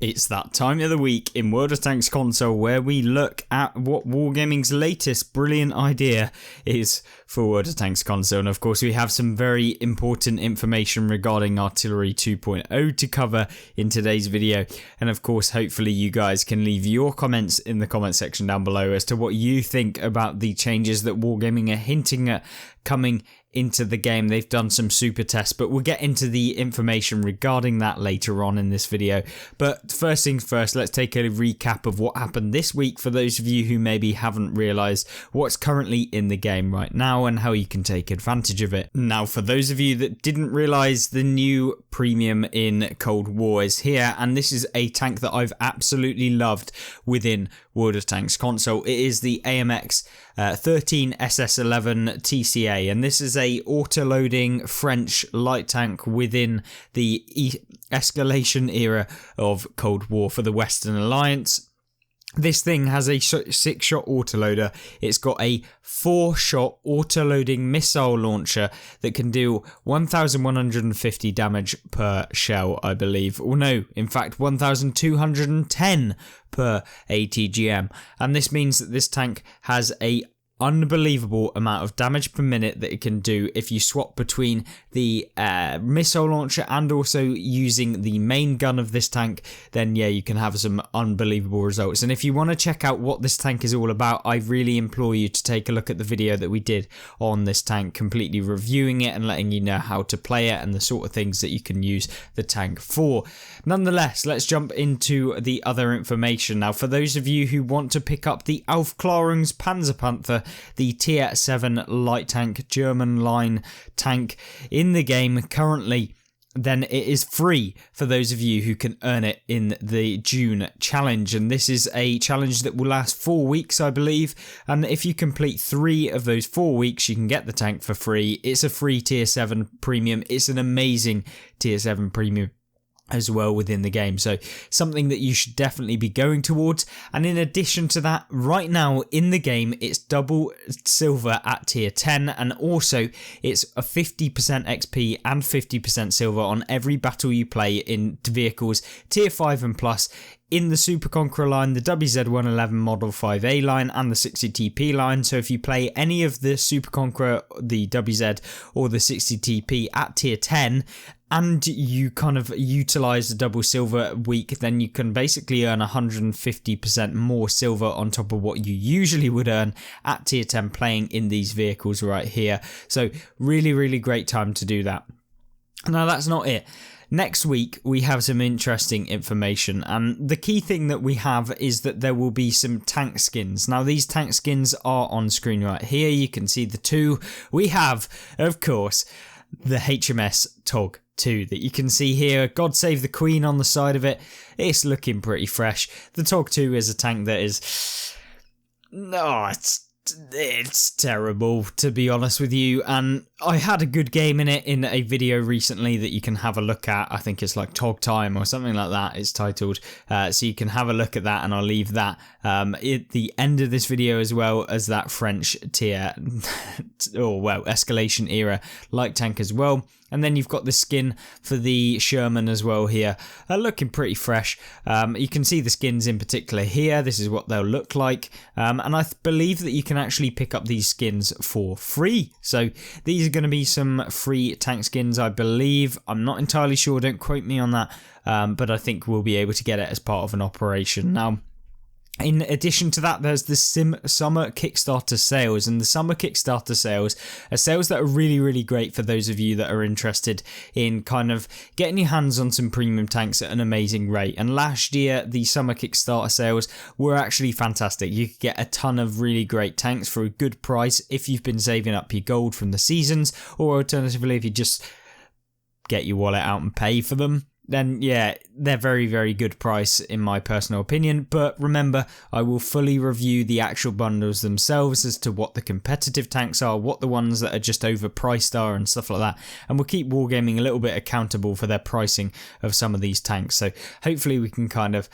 It's that time of the week in World of Tanks console where we look at what Wargaming's latest brilliant idea is for World of Tanks console. And of course we have some very important information regarding Artillery 2.0 to cover in today's video. And of course hopefully you guys can leave your comments in the comment section down below as to what you think about the changes that Wargaming are hinting at coming into the game. They've done some super tests, but we'll get into the information regarding that later on in this video. But first things first, let's take a recap of what happened this week for those of you who maybe haven't realized what's currently in the game right now and how you can take advantage of it. Now, for those of you that didn't realize, the new premium in Cold War is here, and this is a tank that I've absolutely loved within World of Tanks console. It is the AMX 13 SS11 TCA, and this is a auto-loading French light tank within the escalation era of Cold War for the Western Alliance. This thing has a 6-shot autoloader. It's got a 4-shot autoloading missile launcher that can do 1,150 damage per shell, I believe. Or no, in fact, 1,210 per ATGM. And this means that this tank has a unbelievable amount of damage per minute that it can do if you swap between the missile launcher and also using the main gun of this tank. Then yeah, you can have some unbelievable results. And if you want to check out what this tank is all about, I really implore you to take a look at the video that we did on this tank, completely reviewing it and letting you know how to play it and the sort of things that you can use the tank for. Nonetheless, let's jump into the other information. Now, for those of you who want to pick up the Aufklärungs Panzerpanther, the Tier 7 light tank, German line tank in the game currently, then it is free for those of you who can earn it in the June challenge. And this is a challenge that will last 4 weeks, I believe. And if you complete 3 of those 4 weeks, you can get the tank for free. It's a free Tier 7 premium. It's an amazing Tier 7 premium as well within the game, so something that you should definitely be going towards. And in addition to that, right now in the game it's double silver at tier 10, and also it's a 50% XP and 50% silver on every battle you play in vehicles tier 5 and plus in the Super Conqueror line, the WZ111 Model 5A line and the 60TP line. So if you play any of the Super Conqueror, the WZ or the 60TP at tier 10 and you kind of utilize the double silver week, then you can basically earn 150% more silver on top of what you usually would earn at tier 10 playing in these vehicles right here. So really, really great time to do that. Now that's not it. Next week, we have some interesting information, and the key thing that we have is that there will be some tank skins. Now, these tank skins are on screen right here. You can see the 2. We have, of course, the HMS TOG 2 that you can see here. God Save the Queen on the side of it. It's looking pretty fresh. The TOG 2 is a tank that is... No, it's terrible, to be honest with you, and I had a good game in it in a video recently that you can have a look at. I think it's like Tog Time or something like that it's titled, so you can have a look at that, and I'll leave that at the end of this video, as well as that French tier escalation era light tank as well. And then you've got the skin for the Sherman as well here, looking pretty fresh. You can see the skins in particular here. This is what they'll look like. And I believe that you can actually pick up these skins for free. So these are going to be some free tank skins, I believe. I'm not entirely sure, don't quote me on that. But I think we'll be able to get it as part of an operation. Now, in addition to that, there's the summer Kickstarter sales, and the summer Kickstarter sales are sales that are really, really great for those of you that are interested in kind of getting your hands on some premium tanks at an amazing rate. And last year, the summer Kickstarter sales were actually fantastic. You could get a ton of really great tanks for a good price if you've been saving up your gold from the seasons, or alternatively, if you just get your wallet out and pay for them. Then yeah, they're very, very good price in my personal opinion. But remember, I will fully review the actual bundles themselves as to what the competitive tanks are, what the ones that are just overpriced are and stuff like that. And we'll keep Wargaming a little bit accountable for their pricing of some of these tanks. So hopefully we can kind of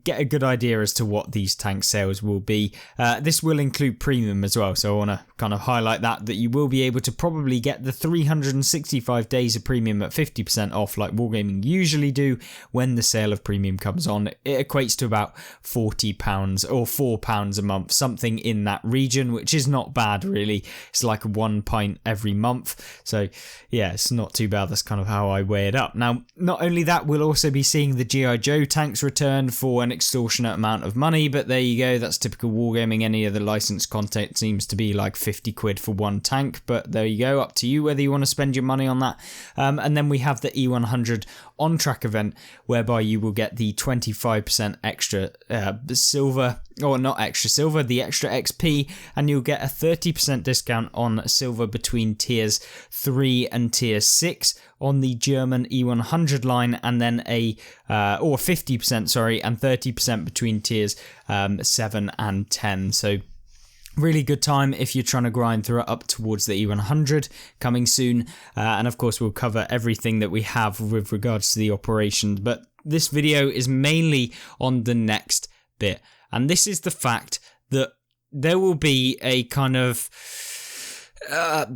get a good idea as to what these tank sales will be. This will include premium as well. So I want to kind of highlight that you will be able to probably get the 365 days of premium at 50% off like Wargaming usually do when the sale of premium comes on. It equates to about £40 or £4 a month, something in that region, which is not bad really. It's like £1 every month. So yeah, it's not too bad. That's kind of how I weigh it up. Now, not only that, we'll also be seeing the G.I. Joe tanks return for an extortionate amount of money, but there you go. That's typical Wargaming. Any of the licensed content seems to be like 50 quid for one tank, but there you go, up to you whether you want to spend your money on that. And then we have the E100 on-track event, whereby you will get the 25% extra silver, or not extra silver, the extra XP, and you'll get a 30% discount on silver between tiers 3 and tier 6 on the German E100 line, and then or 50%, sorry, and 30% between tiers 7 and 10. So really good time if you're trying to grind through it up towards the E100 coming soon. And of course, we'll cover everything that we have with regards to the operations. But this video is mainly on the next bit. And this is the fact that there will be a kind of...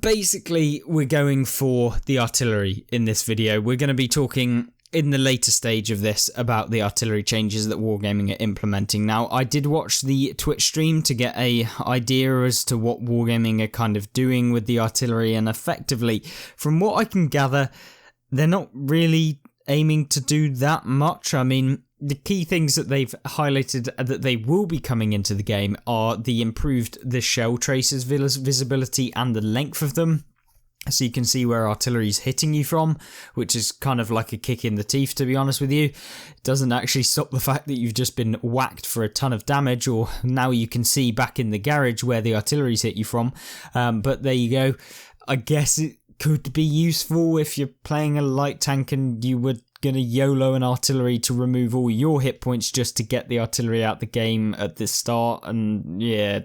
basically, we're going for the artillery in this video. We're going to be talking in the later stage of this about the artillery changes that Wargaming are implementing. Now, I did watch the Twitch stream to get a idea as to what Wargaming are kind of doing with the artillery, and effectively, from what I can gather, they're not really aiming to do that much. I mean, the key things that they've highlighted that they will be coming into the game are the shell traces visibility and the length of them. So you can see where artillery's hitting you from, which is kind of like a kick in the teeth, to be honest with you. It doesn't actually stop the fact that you've just been whacked for a ton of damage, or now you can see back in the garage where the artillery's hit you from. But there you go. I guess it could be useful if you're playing a light tank and you were going to YOLO an artillery to remove all your hit points just to get the artillery out the game at the start. And yeah,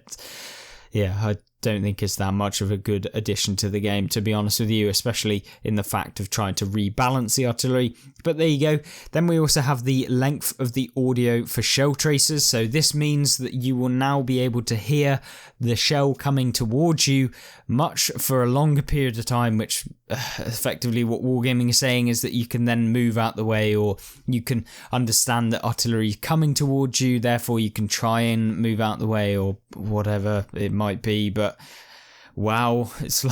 I don't think it's that much of a good addition to the game, to be honest with you, especially in the fact of trying to rebalance the artillery. But there you go. Then we also have the length of the audio for shell tracers. So this means that you will now be able to hear the shell coming towards you much for a longer period of time, which effectively what Wargaming is saying is that you can then move out the way, or you can understand that artillery is coming towards you, therefore you can try and move out the way, or whatever it might be. But wow, it's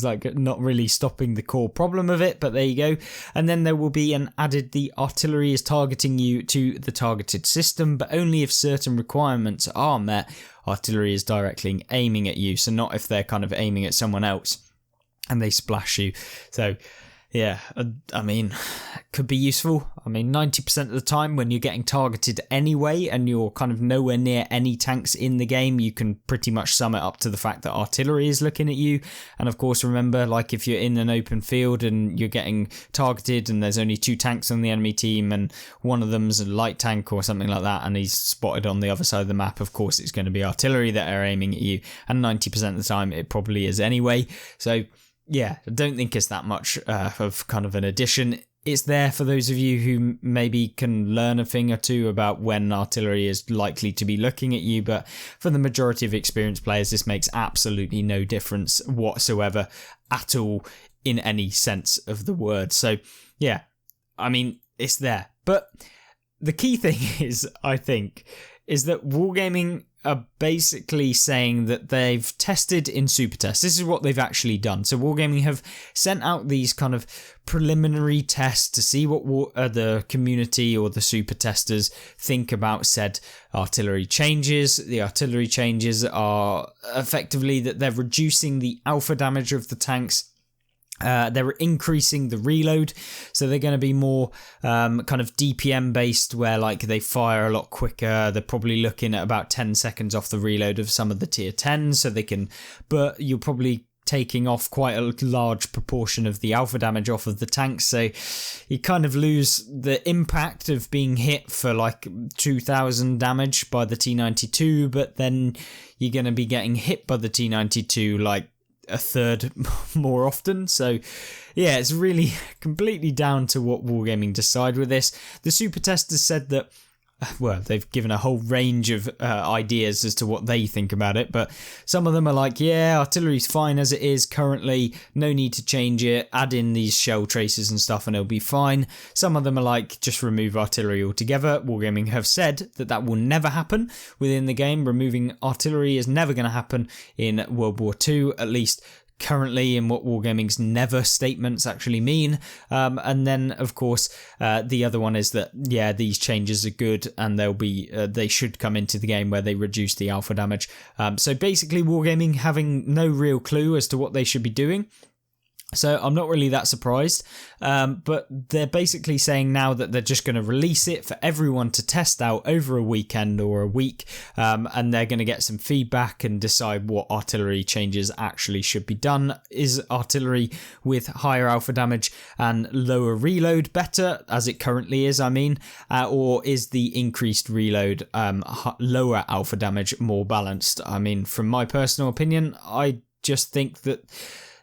like not really stopping the core problem of it, but there you go. And then there will be an added, the artillery is targeting you to the targeted system, but only if certain requirements are met. Artillery is directly aiming at you, so not if they're kind of aiming at someone else and they splash you. So yeah, I mean, could be useful. I mean, 90% of the time when you're getting targeted anyway and you're kind of nowhere near any tanks in the game, you can pretty much sum it up to the fact that artillery is looking at you. And of course, remember, like if you're in an open field and you're getting targeted and there's only 2 tanks on the enemy team and one of them's a light tank or something like that and he's spotted on the other side of the map, of course it's going to be artillery that are aiming at you. And 90% of the time it probably is anyway. So yeah, I don't think it's that much of kind of an addition. It's there for those of you who maybe can learn a thing or two about when artillery is likely to be looking at you, but for the majority of experienced players, this makes absolutely no difference whatsoever at all in any sense of the word. So yeah, I mean, it's there. But the key thing is, I think, is that Wargaming are basically saying that they've tested in super tests. This is what they've actually done. So Wargaming have sent out these kind of preliminary tests to see what the community or the super testers think about said artillery changes. The artillery changes are effectively that they're reducing the alpha damage of the tanks. They're increasing the reload, so they're going to be more kind of DPM based, where like they fire a lot quicker. They're probably looking at about 10 seconds off the reload of some of the tier 10s, so they can, but you're probably taking off quite a large proportion of the alpha damage off of the tanks, so you kind of lose the impact of being hit for like 2,000 damage by the T92, but then you're going to be getting hit by the T92 like a third more often. So yeah, it's really completely down to what Wargaming decide with this. The super testers said that well, they've given a whole range of ideas as to what they think about it, but some of them are like, yeah, artillery's fine as it is currently, no need to change it, add in these shell traces and stuff and it'll be fine. Some of them are like, just remove artillery altogether. Wargaming have said that will never happen within the game. Removing artillery is never going to happen in World War II, at least currently, in what Wargaming's never statements actually mean. And then, of course, the other one is that, yeah, these changes are good and they'll be they should come into the game where they reduce the alpha damage. So basically, Wargaming having no real clue as to what they should be doing. So I'm not really that surprised, but they're basically saying now that they're just going to release it for everyone to test out over a weekend or a week, and they're going to get some feedback and decide what artillery changes actually should be done. Is artillery with higher alpha damage and lower reload better, as it currently is, or is the increased reload lower alpha damage more balanced? From my personal opinion, I just think that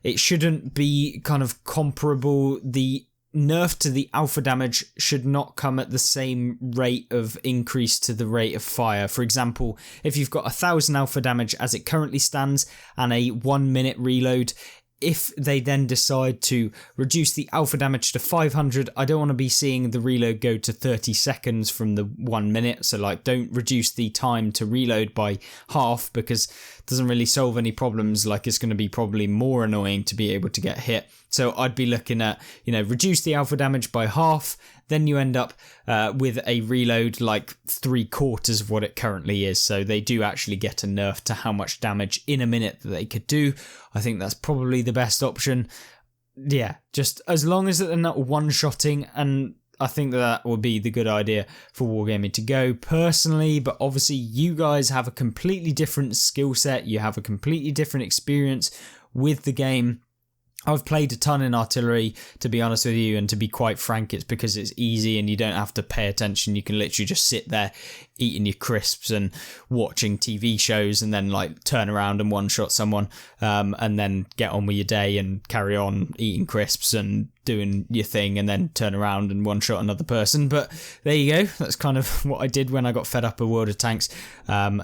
it shouldn't be kind of comparable. The nerf to the alpha damage should not come at the same rate of increase to the rate of fire. For example, if you've got 1,000 alpha damage as it currently stands and a 1 minute reload, if they then decide to reduce the alpha damage to 500, I don't want to be seeing the reload go to 30 seconds from the 1 minute. So don't reduce the time to reload by half, because it doesn't really solve any problems. It's going to be probably more annoying to be able to get hit. So I'd be looking at, reduce the alpha damage by half, then you end up with a reload 3/4 of what it currently is. So they do actually get a nerf to how much damage in a minute that they could do. I think that's probably the best option. Yeah, just as long as they're not one-shotting, and I think that would be the good idea for Wargaming to go personally. But obviously you guys have a completely different skill set. You have a completely different experience with the game. I've played a ton in artillery, to be honest with you, and to be quite frank, it's because it's easy and you don't have to pay attention. You can literally just sit there eating your crisps and watching TV shows and then turn around and one-shot someone, and then get on with your day and carry on eating crisps and doing your thing, and then turn around and one-shot another person. But there you go. That's kind of what I did when I got fed up of World of Tanks.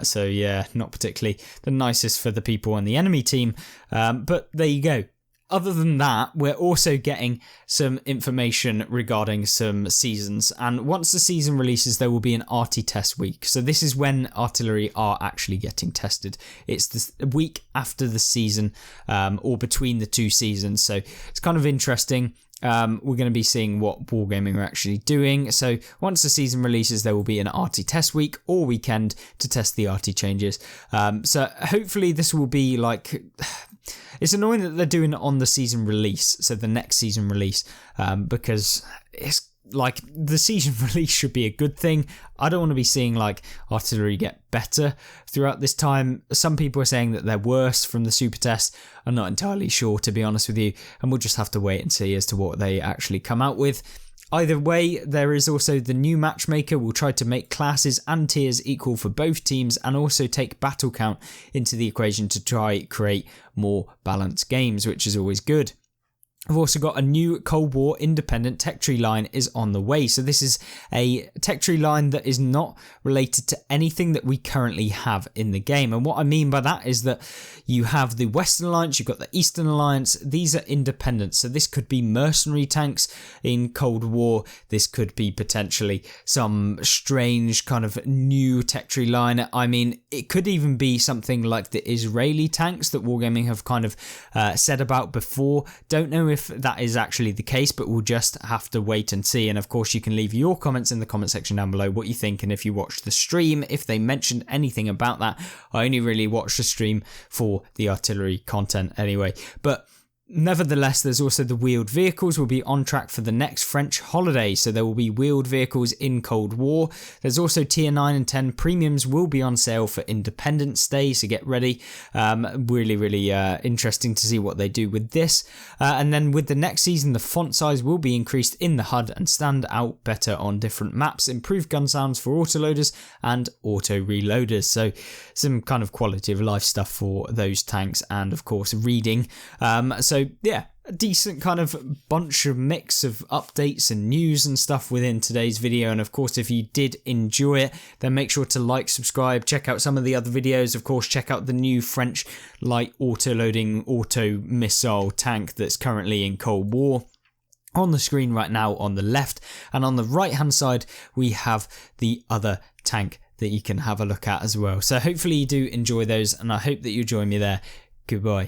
So yeah, not particularly the nicest for the people on the enemy team, but there you go. Other than that, we're also getting some information regarding some seasons, and once the season releases, there will be an arty test week. So this is when artillery are actually getting tested. It's the week after the season, or between the two seasons. So it's kind of interesting. We're going to be seeing what Wargaming are actually doing. So once the season releases, there will be an arty test week or weekend to test the arty changes. So hopefully this will be it's annoying that they're doing it on the season release, so the next season release, because it's the season release should be a good thing. I don't want to be seeing artillery get better throughout this time. Some people are saying that they're worse from the super test. I'm not entirely sure, to be honest with you, and we'll just have to wait and see as to what they actually come out with. Either way, there is also the new matchmaker will try to make classes and tiers equal for both teams, and also take battle count into the equation to try create more balanced games, which is always good. I've also got a new Cold War independent tech tree line is on the way. So this is a tech tree line that is not related to anything that we currently have in the game. And what I mean by that is that you have the Western Alliance, you've got the Eastern Alliance. These are independent. So this could be mercenary tanks in Cold War. This could be potentially some strange kind of new tech tree line. It could even be something like the Israeli tanks that Wargaming have kind of said about before. Don't know if that is actually the case, but we'll just have to wait and see. And of course, you can leave your comments in the comment section down below what you think, and if you watched the stream, if they mentioned anything about that. I only really watched the stream for the artillery content anyway, but nevertheless, there's also the wheeled vehicles will be on track for the next French holiday. So there will be wheeled vehicles in Cold War. There's also tier 9 and 10 premiums will be on sale for Independence Day. So get ready. Really interesting to see what they do with this. And then with the next season, the font size will be increased in the HUD and stand out better on different maps. Improved gun sounds for autoloaders and auto reloaders. So some kind of quality of life stuff for those tanks, and of course reading. So yeah, a decent kind of bunch of mix of updates and news and stuff within today's video. And of course, if you did enjoy it, then make sure to like, subscribe, check out some of the other videos. Of course, check out the new French light auto-loading auto-missile tank that's currently in Cold War on the screen right now on the left, and on the right hand side we have the other tank that you can have a look at as well. So hopefully you do enjoy those, and I hope that you join me there. Goodbye.